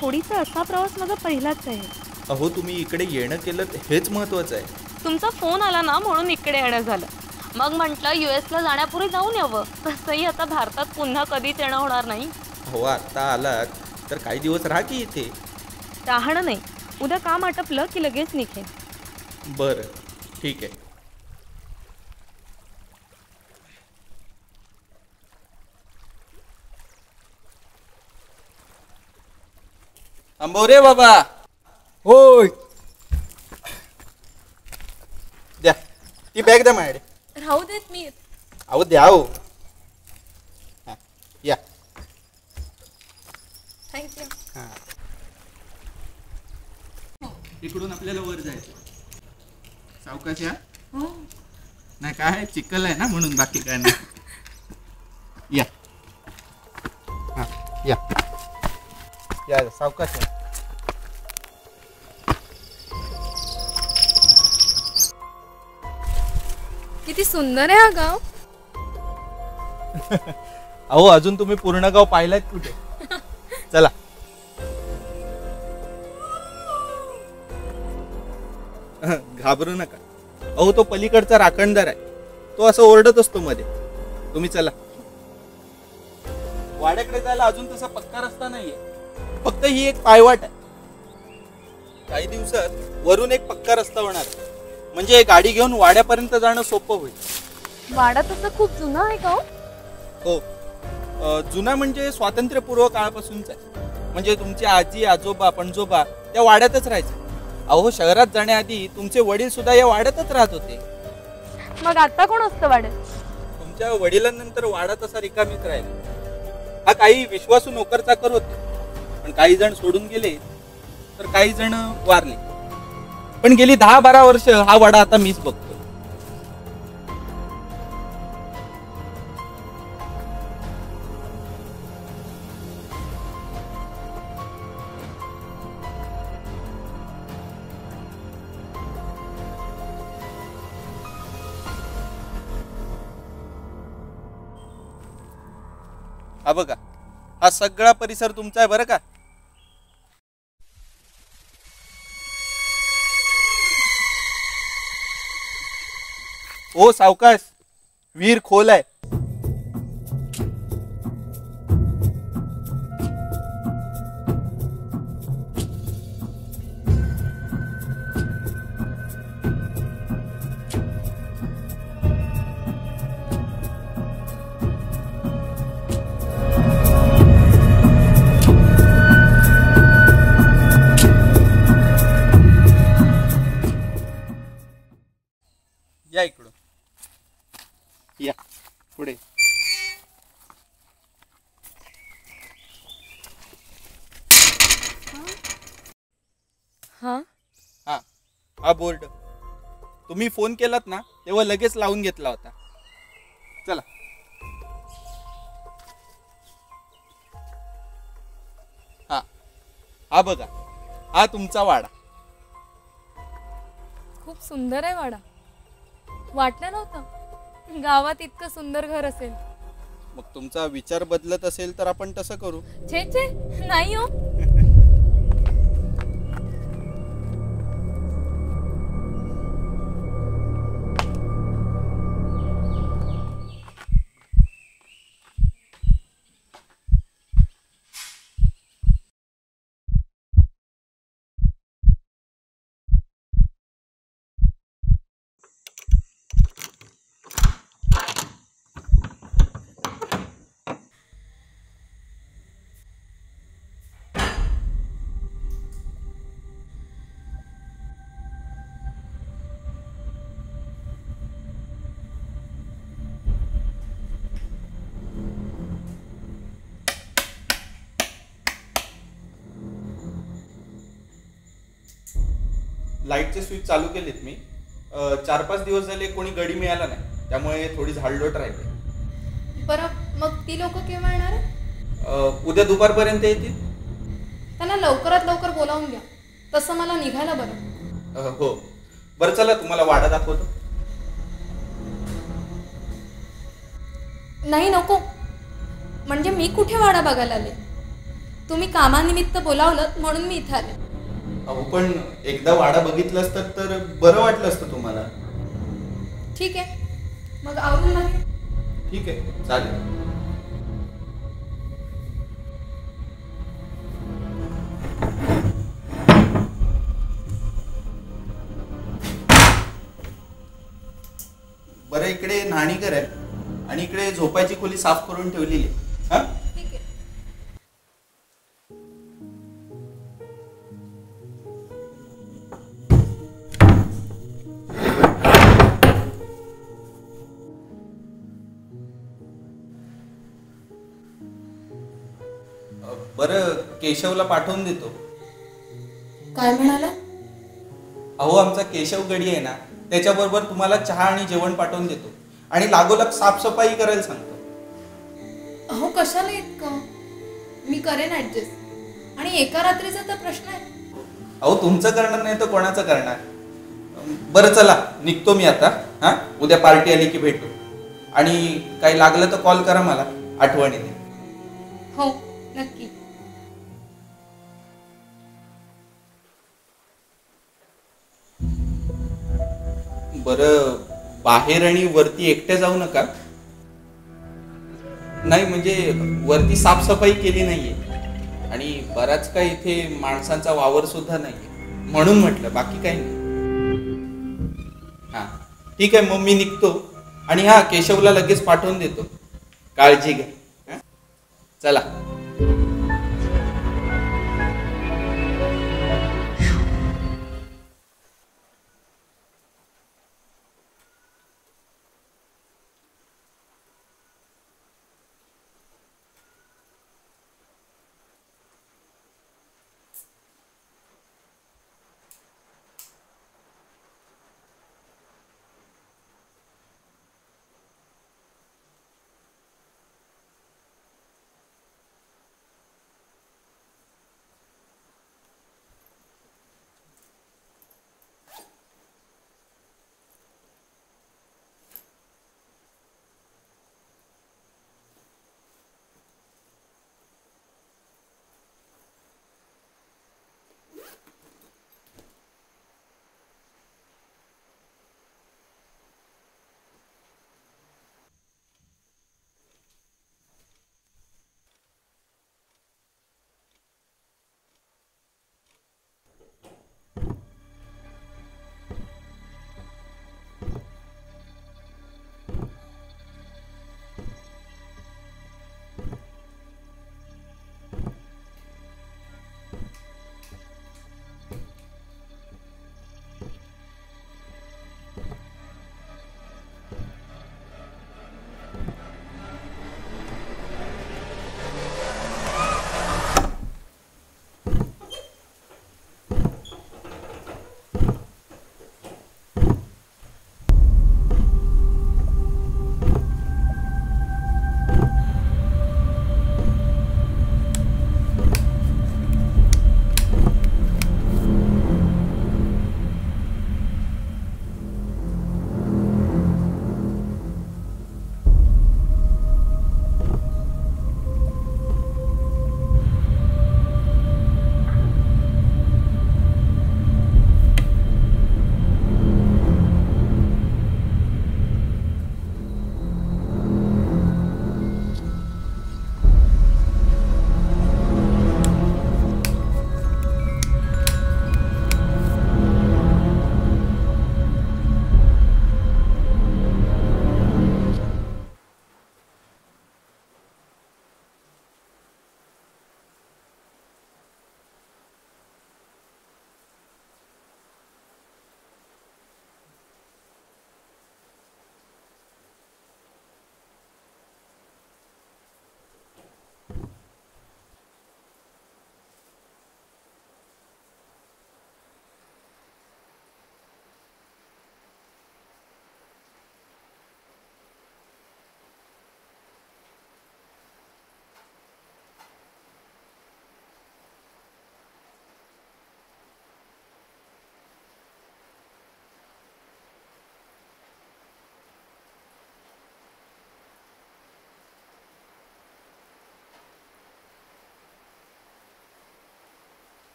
थोडीसा असा प्रवास माझा पहिलाच आहे. अहो तुम्ही इकडे येणं केलं हेच महत्वाचं आहे. तुमचा फोन आला ना म्हणून इकडे येणं झालं. मग म्हटलं US ला जाण्यापूर्वी जाऊन यावं. तसंही आता भारतात पुन्हा कधीच येणं होणार नाही. हो आत्ता आलात तर काही दिवस राहा की इथे. राहणं नाही, उद्या काम आटपलं की लगेच निघेन. बरं ठीक आहे. अंबोरे बाबा. होय. द्या ती बॅग द्या माझ्याकडे. राहू देत मी. अहो द्या हो. हां या. थँक्यू. हां इकडून आपल्याला वर जायचं. सावकाश या. नाही काय चिखल आहे ना म्हणून, बाकी काय नाही. या हां या या सावकाश या. किती सुंदर आहे हा गाव. अहो अजून तुम्ही पूर्ण गाव पाहिलात कुठे. चला. घाबरू नका. अहो तो पलीकडचा राखणदार आहे, तो असं ओरडत असतो मध्ये. तुम्ही चला. वाड्याकडे जायला अजून तसा पक्का रस्ता नाहीये, फक्त ही एक पायवाट आहे. काही दिवसात वरून एक पक्का रस्ता होणार, म्हणजे गाडी घेऊन वाड्यापर्यंत जाणं सोपं होईल. वाडा तसा खूप जुना आहे का? हो जुना म्हणजे स्वातंत्र्यपूर्व काळापासूनच आहे. म्हणजे तुमची आजी आजोबा पणजोबा त्या वाड्यातच राहायचे. अहो शहरात जाण्याआधी तुमचे वडील सुद्धा या वाड्यातच राहत होते. मग आता कोण असतं वाड्यात? तुमच्या वडिलांनंतर वाडा तसा रिकामीच राहिला. हा काही विश्वासू नोकर चाकर होते, पण काही जण सोडून गेले तर काही जण वारले. पण गेली 10-12 वर्ष हा वाडा आता मीच बघतो. हा बघा, हा सगळा परिसर तुमचा आहे बरं का. ओ सावकाश, विहीर खोल आहे. या इकडून या पुढे. हा हा हा बोर्ड तुम्ही फोन केलात ना तेव्हा लगेच लावून घेतला होता. चला. हा हा बघा, हा तुमचा वाडा. खूप सुंदर आहे वाडा. वाटलं नव्हतं गावात इतकं सुंदर घर असेल. मग तुमचा विचार बदलत असेल तर आपण तसं करू. छे छे नाही हो. लाईटचे स्विच चालू केलेत मी. 4-5 दिवस झाले कोणी गडी मिळाला नाही, त्यामुळे थोडी झाडलोट राहिली. बरं मग ती लोक केव्हा येणार? उद्या दुपारपर्यंत येतील. त्यांना लवकरात लवकर बोलावून घ्या. तसं मला निघायला बरं. हो बरं चला, तुम्हाला वाडा दाखवतो. नाही नको, म्हणजे मी कुठे वाडा बघायला आले. तुम्ही कामानिमित्त बोलावलं म्हणून मी इथे आले. अहो पण एकदा वाडा बघितलं असतं तर बरं वाटलं असतं तुम्हाला. ठीक आहे, मग आवरून लागेल. ठीक आहे, चालेल. बरं, इकडे न्हाणीघर आहे आणि इकडे झोपायची खोली साफ करून ठेवलेली आहे. हा, ठीक आहे. बरं, केशवला पाठवून देतो. काय म्हणाला? अहो, आमचा केशव गडी आहे ना, त्याच्याबरोबर तुम्हाला चहा आणि जेवण पाठवून देतो आणि लागोलाग साफसफाई करायला सांगतो. अहो कशाला इतकं? मी करेन ऍडजस्ट. आणि एका रात्रीचा तर प्रश्न आहे. अहो, तुमचं करणार नाही तर कोणाचं करणार? बरं चला, निघतो मी आता. हा, उद्या पार्टी आली की भेटू. आणि काही लागलं तर कॉल करा मला आठवणीने. हो, नक्की. बरं, बाहेर आणि वरती एकट्या जाऊ नका. नाही म्हणजे वरती साफसफाई केली नाहीये आणि बराच काही इथे माणसांचा वावर सुद्धा नाहीये म्हणून म्हटलं, बाकी काही नाही. हा, ठीक आहे, मग मी निघतो. आणि हा, केशवला लगेच पाठवून देतो. काळजी घ्या. चला.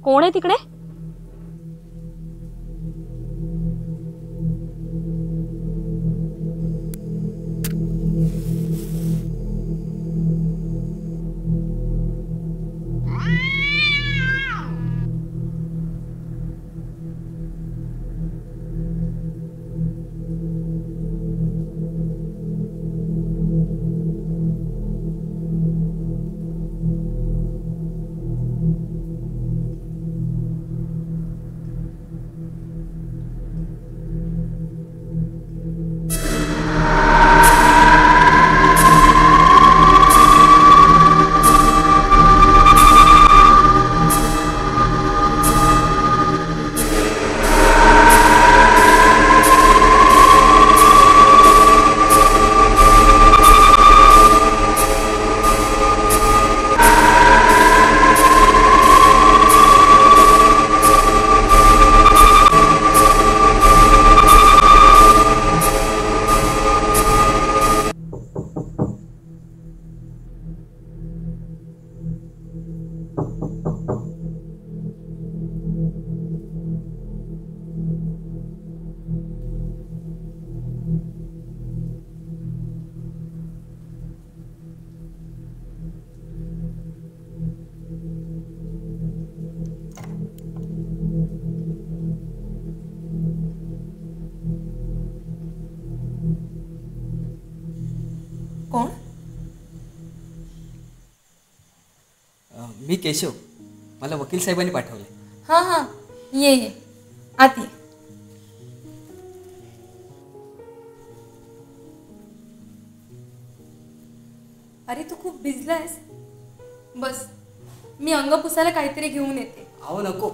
कोण आहे तिकडे? कोण? मी केशव. मला वकील साहेबांनी पाठवले. हां हां, ये ये, आत ये. अरे तू खूप भिजलायस. बस, मी अंग पुसायला काहीतरी घेऊन येते. अहो नको,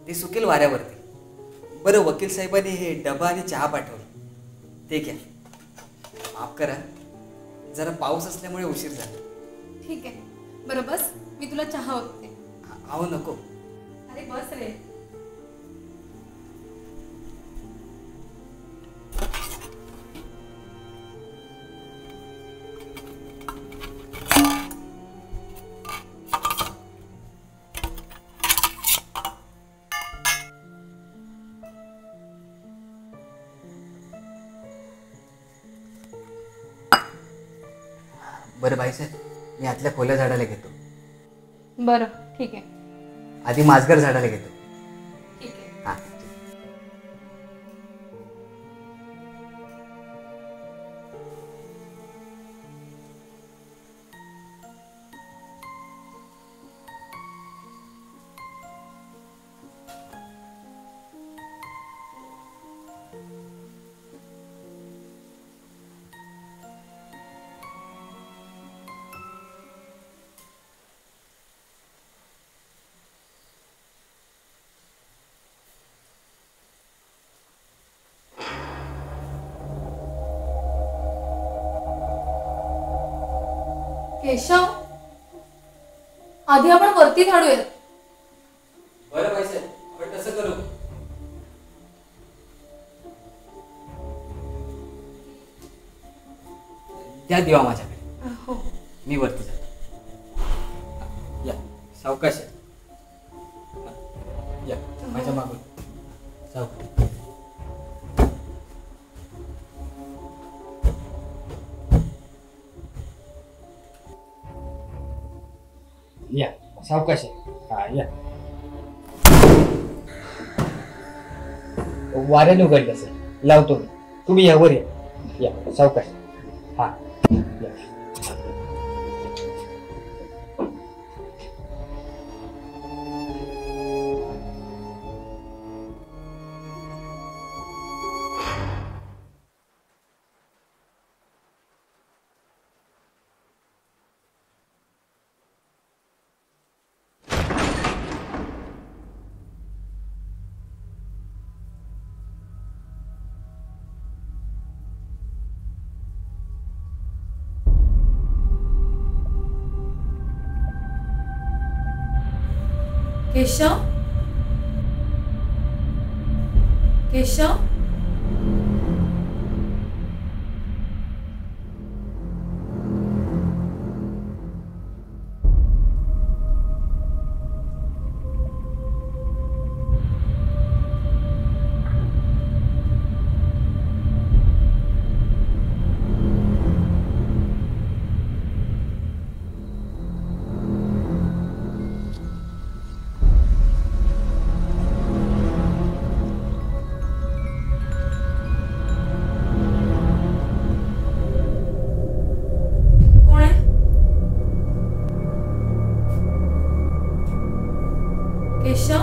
ते सुकेल वाऱ्यावरती. बरं, वकील साहेबांनी हे डबा आणि चहा पाठवले, ते घ्या. माफ करा, जरा पाऊस असल्यामुळे उशीर झाला. ठीक आहे, बरं बस, मी तुला चहा ओतते. अहो नको. अरे बस रे. बरं बाईसाहेब, मी आतल्या खोल्या झाडाला घेतो. बरं ठीक आहे. आधी माजगर झाडाला घेतो. ठीक आहे. हां. केशव, आधी आपण वरती झाडूयात. बरं बाईसाहेब, आपण तसं करू. द्या दिवा माझ्याकडे. हो. मी वरती जातो. या, सावकाश या. या, माझ्या मागून सावकाश. या, सावकाश आहे. हा, या. वाऱ्याने उघडलं असेल, लावतो मी. तुम्ही यावर या. सावकाश. हा, या. केशव, केशव, केशव,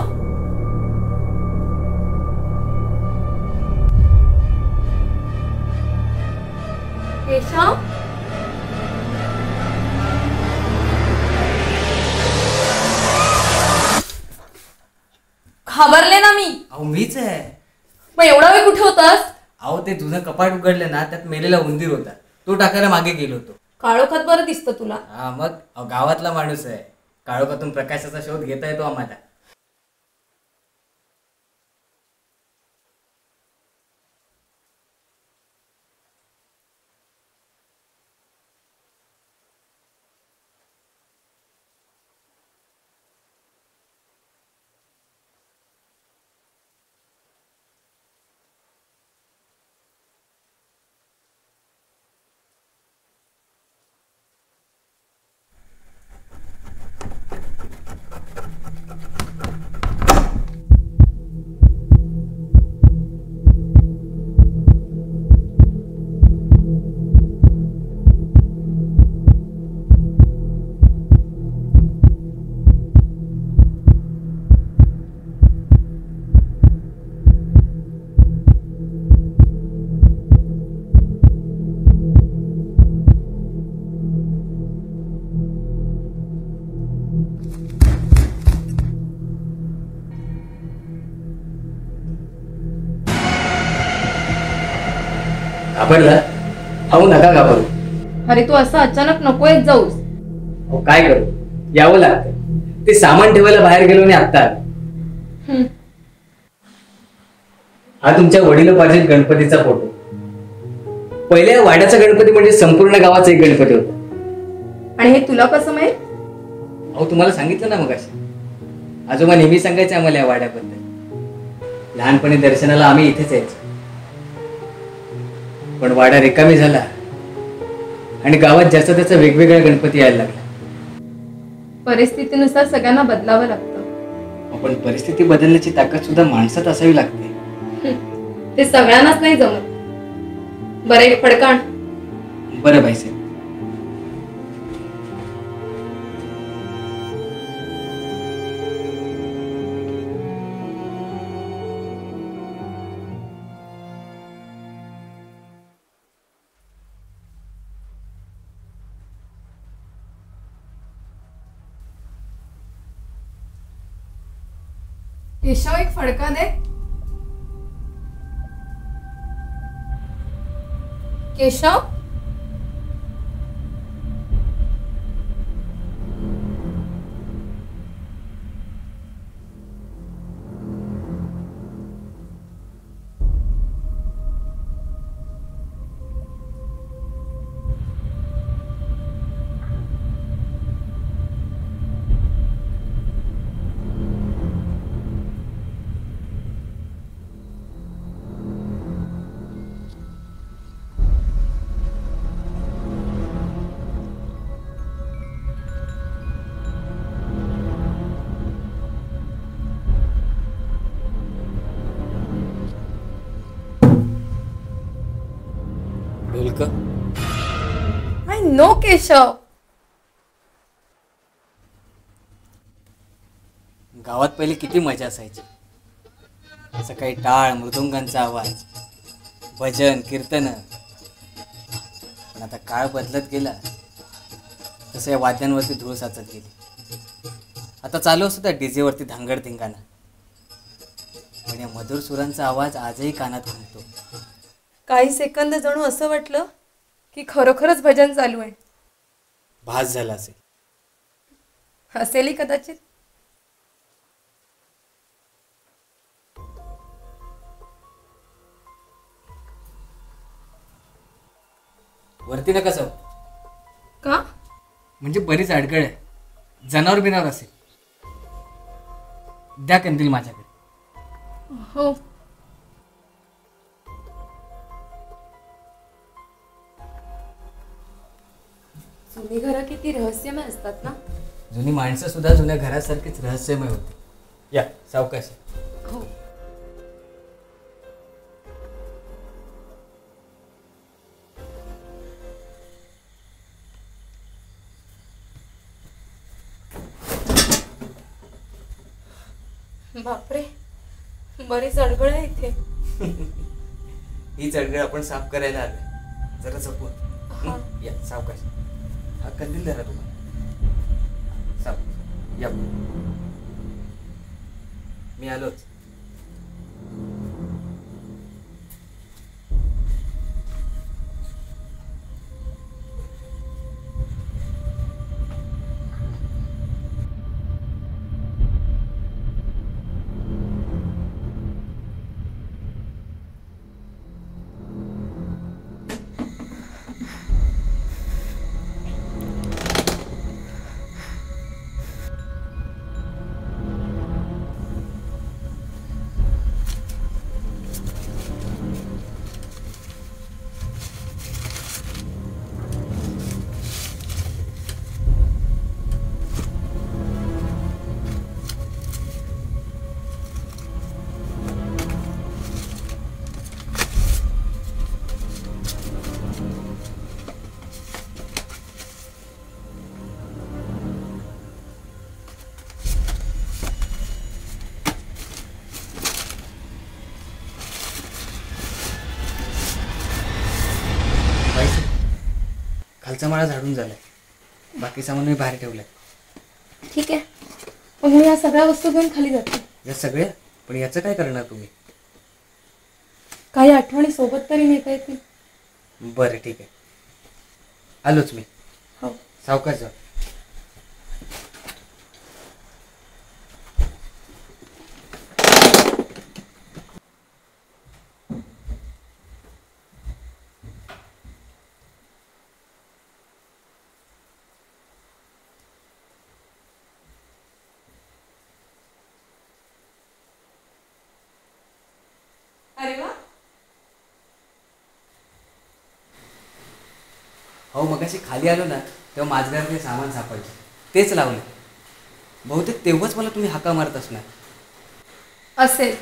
केशव, घाबरले ना मी. अहो मीच आहे. मग एवढा वेळ कुठे होतास? अहो ते जुनं कपाट उघडलं ना, त्यात मेलेला उंदीर होता, तो टाकायला मागे गेलो होतो. काळोखात बरं दिसतं तुला. हा मग गावातला माणूस आहे, काळोखातून प्रकाशाचा शोध घेता येतो आम्हाला. घाबरला? अहो नका घाबरू. अरे तू असं अचानक नको येत जाऊस. अहो काय करू, यावं लागतं. ते सामान ठेवायला बाहेर गेलो आणि आत्ता आलो. हा तुमच्या वडिलोपार्जित गणपतीचा फोटो. पहिल्या वाड्याचा गणपती म्हणजे संपूर्ण गावाचा एक गणपती होता. आणि हे तुला कसं माहित? अहो तुम्हाला सांगितलं ना मगाशी, आजोबा नेहमी सांगायचे आम्हाला या वाड्याबद्दल. लहानपणी दर्शनाला आम्ही इथेच यायचो, पण वाडा रिकामी झाला आणि गावात जास्त त्याचा वेगवेगळा गणपती यायला लागला. परिस्थितीनुसार सगळ्यांना बदलावं लागतं. पण परिस्थिती बदलण्याची ताकद सुद्धा माणसात असावी लागते. ते सगळ्यांनाच नाही जमत. बरं एक फडकाण. बरं बाईसाहेब. केशव एक फडका दे. Keshav, I know Keshav. गावात पहिले किती मजा असायची. सकाळी टाळ मृदुंगांचा आवाज, भजन कीर्तन. पण आता काळ बदलत गेला तसं या वाद्यांवरती धूळ साचत गेली. आता चालू असतो त्या डीजेवरती धांगड धिंगाणा, पण या मधुर सुरांचा आवाज आजही कानात घुमतो. काही सेकंद जणू असं वाटलं की खरोखरच भजन चालू आहे. भास झाला असेल. असेलही कदाचित. वरती नका जाऊ. का? म्हणजे बरीच अडगळ आहे. जनावर बिनावर असेल. द्या कंदील माझ्याकडे. हो. जुनी घरं किती रहस्यमय असतात ना. जुनी माणसं सुद्धा जुन्या घरासारखीच रहस्यमय होती. या सावकाश. हो. बापरे, बरीच अडगळ आहे इथे. ही चढगळ आपण साफ करायला आलोय. जरा जपून. या सावकाश. हा कंदील धरा तुम्हाला. साफ या. मी आलोच. खालचा माळा झाडून झालाय. बाकी सामान मी बाहेर ठेवलंय. ठीक आहे, मग मी या सगळ्या वस्तू घेऊन खाली जाते. या सगळ्या? पण याचं काय करणार तुम्ही? काही आठवणी सोबत तरी नेता येतील. बरं ठीक आहे, आलोच मी. हो. सावकाश जा. अरे वा. हो, मगाशी खाली आलो ना तेव्हा माझ्याकडे सामान सापडलं, तेच लावलं. बहुतेक तेव्हाच मला तुम्ही हाका मारत असणार. असेल,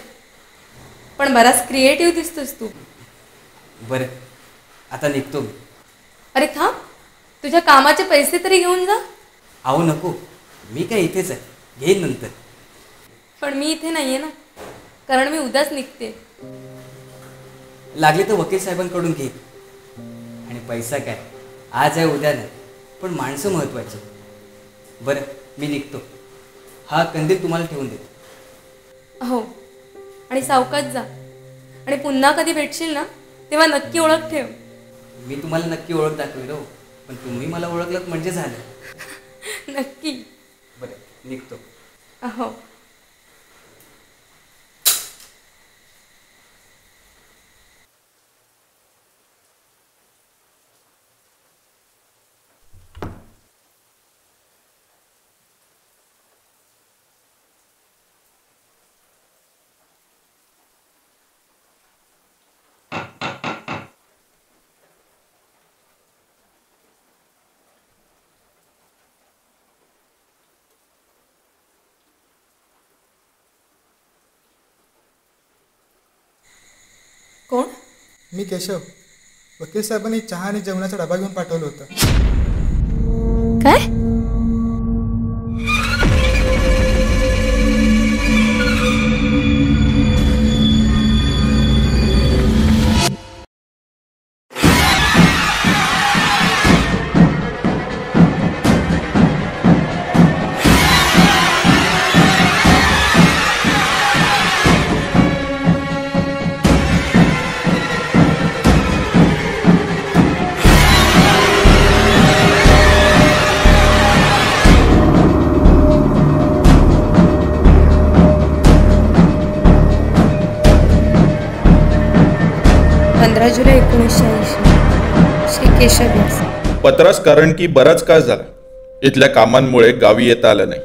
पण बराच क्रिएटिव्ह दिसतोस तू. बरं, आता निघतो मी. अरे थांब, तुझ्या कामाचे पैसे तरी घेऊन जा. अहो नको, मी काय इथेच आहे, घेईन नंतर. पण मी इथे नाहीये ना, कारण मी उद्याच निघते. लागले तर वकील साहेबांकडून घे. आणि पैसा काय आज आहे उद्या नाही, पण माणसं महत्वाची. बरं, मी निघतो. हा कंदील तुम्हाला ठेवून देतो. हो, आणि सावकाश जा. आणि पुन्हा कधी भेटशील ना तेव्हा नक्की ओळख ठेव. मी तुम्हाला नक्की ओळख दाखवेल हो, पण तुम्ही मला ओळखलं म्हणजे झालं. नक्की. बरं, निघतो. हो. कोण? मी केशव. वकील साहेबांनी चहा आणि जेवणाचा डबा घेऊन पाठवलं होतं. काय? जुलै 1980. श्री केशव व्यास. पत्रास कारण की बराच काळ झाला इथल्या कामांमुळे गावी येता आलं नाही.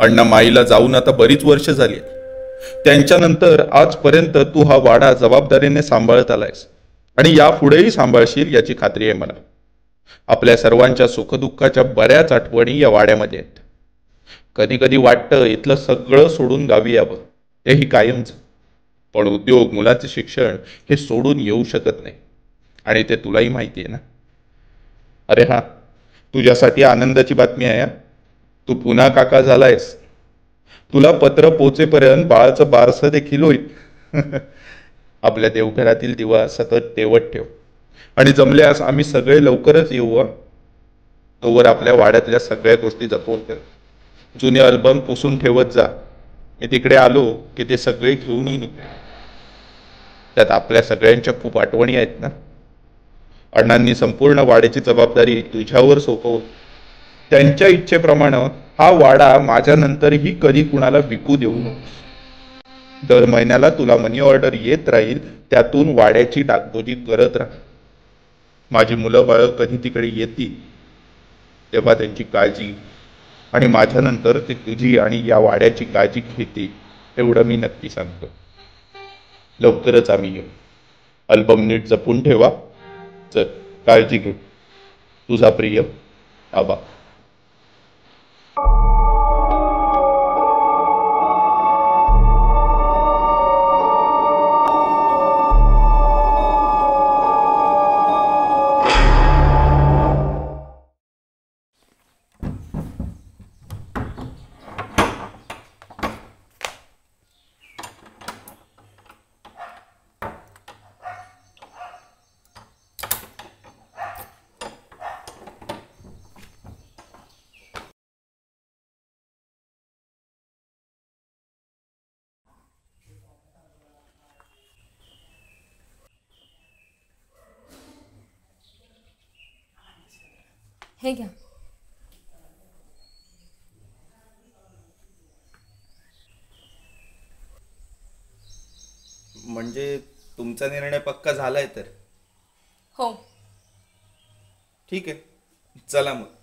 अण्णा माईला जाऊन आता बरीच वर्ष झाली. त्यांच्यानंतर आजपर्यंत तू हा वाडा जबाबदारीने सांभाळत आलायस आणि यापुढेही सांभाळशील याची खात्री आहे मला. आपल्या सर्वांच्या सुखदुःखाच्या बऱ्याच आठवणी या वाड्यामध्ये आहेत. कधी कधी वाटतं इथलं सगळं सोडून गावी यावं, तेही कायमच. पण उद्योग, मुलाचे शिक्षण हे सोडून येऊ शकत नाही आणि ते तुलाही माहिती आहे ना. अरे हा, तुझ्यासाठी आनंदाची बातमी आहे. तू पुन्हा काका झालायस. तुला पत्र पोचेपर्यंत बाळाचं बारसं देखील होईल. आपल्या देवघरातील दिवा सतत तेवत ठेव आणि जमल्यास आम्ही सगळे लवकरच येऊ. तोवर आपल्या वाड्यातल्या सगळ्या गोष्टी जपून ठेव. जुने अल्बम पुसून ठेवत जा. मी तिकडे आलो की ते सगळे घेऊन येईन. त्यात आपल्या सगळ्यांच्या खूप आठवणी आहेत ना. अण्णांनी संपूर्ण वाड्याची जबाबदारी तुझ्यावर सोपवली. त्यांच्या इच्छेप्रमाणे हा वाडा माझ्यानंतरही कधी कुणाला विकू देऊ नको. दर महिन्याला तुला मनी ऑर्डर येत राहील, त्यातून वाड्याची डागडुजी करत राहा. माझी मुलं बाळ कधी तिकडे येतील तेव्हा त्यांची काळजी, आणि माझ्यानंतर ते तुझी आणि या वाड्याची काळजी घेतील एवढं मी नक्की सांगतो. लवकरच आम्ही येऊ. अल्बम नीट जपून ठेवा. चल, काळजी घे. तुझा प्रिय आबा. हे घ्या. म्हणजे तुमचा निर्णय पक्का झालाय तर? हो. ठीक आहे, चला मग.